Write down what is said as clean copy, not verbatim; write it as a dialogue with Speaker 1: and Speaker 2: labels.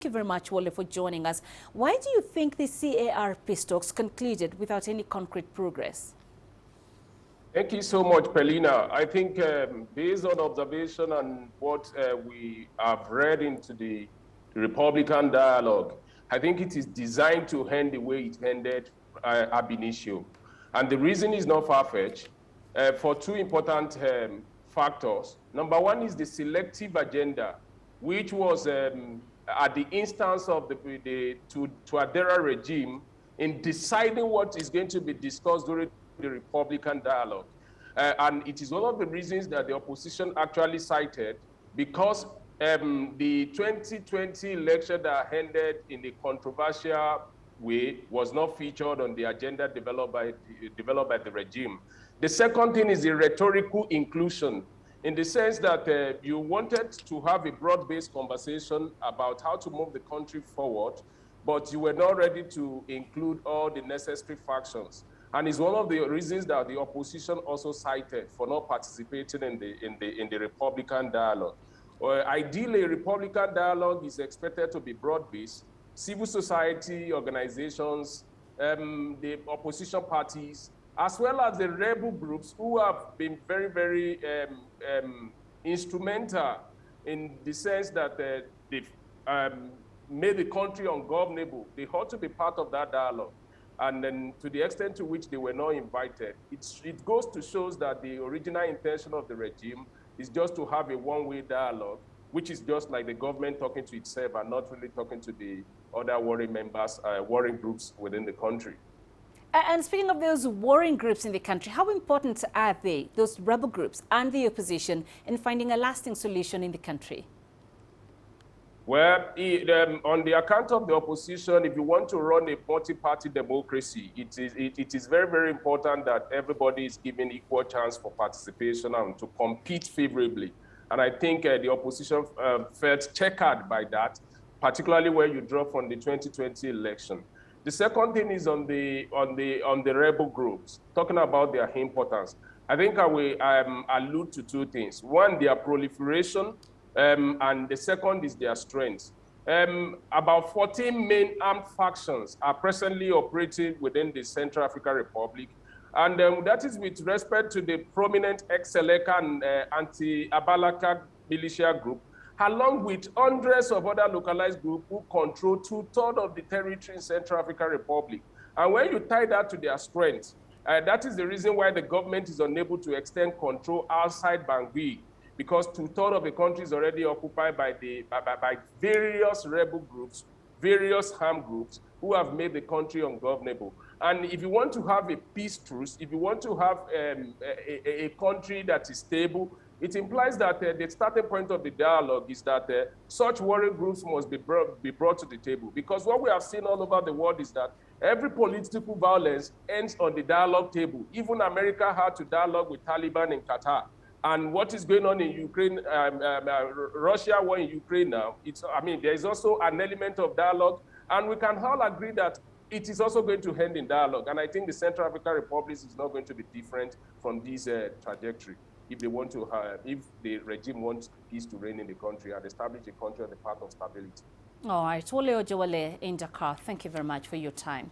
Speaker 1: Thank you very much, Wole, for joining us. Why do you think the C.A.R. peace talks concluded without any concrete progress?
Speaker 2: Thank you so much, Peninah. I think based on observation and what we have read into the Republican dialogue, I think it is designed to end the way it ended ab initio. And the reason is not far-fetched for two important factors. Number one is the selective agenda, which was at the instance of the Touadera regime in deciding what is going to be discussed during the Republican dialogue. And it is one of the reasons that the opposition actually cited, because the 2020 election that ended in a controversial way was not featured on the agenda developed by the regime. The second thing is the rhetorical inclusion, in the sense that you wanted to have a broad-based conversation about how to move the country forward, but you were not ready to include all the necessary factions. And it's one of the reasons that the opposition also cited for not participating in the Republican dialogue. Ideally, a Republican dialogue is expected to be broad-based. Civil society organizations, the opposition parties, as well as the rebel groups who have been very, very instrumental in the sense that they've made the country ungovernable. They ought to be part of that dialogue. And then to the extent to which they were not invited, it goes to show that the original intention of the regime is just to have a one-way dialogue, which is just like the government talking to itself and not really talking to the other warring members, warring groups within the country.
Speaker 1: And speaking of those warring groups in the country, how important are they, those rebel groups and the opposition, in finding a lasting solution in the country?
Speaker 2: Well, on the account of the opposition, if you want to run a multi-party democracy, it is very, very important that everybody is given equal chance for participation and to compete favorably. And I think the opposition felt checkered by that, particularly when you draw from the 2020 election. The second thing is on the rebel groups, talking about their importance. I think I will allude to two things. One, their proliferation, and the second is their strength. About 14 main armed factions are presently operating within the Central African Republic, and that is with respect to the prominent ex-Seleka and anti-Abalaka militia group, along with hundreds of other localized groups who control 2/3 of the territory in Central African Republic. And when you tie that to their strength, that is the reason why the government is unable to extend control outside Bangui, because 2/3 of the country is already occupied by various rebel groups, various armed groups who have made the country ungovernable. And if you want to have a peace truce, if you want to have a country that is stable, it implies that the starting point of the dialogue is that such warring groups must be brought to the table. Because what we have seen all over the world is that every political violence ends on the dialogue table. Even America had to dialogue with Taliban in Qatar. And what is going on in Ukraine, Russia war in Ukraine now, there is also an element of dialogue, and we can all agree that it is also going to end in dialogue. And I think the Central African Republic is not going to be different from this trajectory if they want to, if the regime wants peace to reign in the country and establish a country on the path of stability.
Speaker 1: All right, Wole Ojewale in Dakar, thank you very much for your time.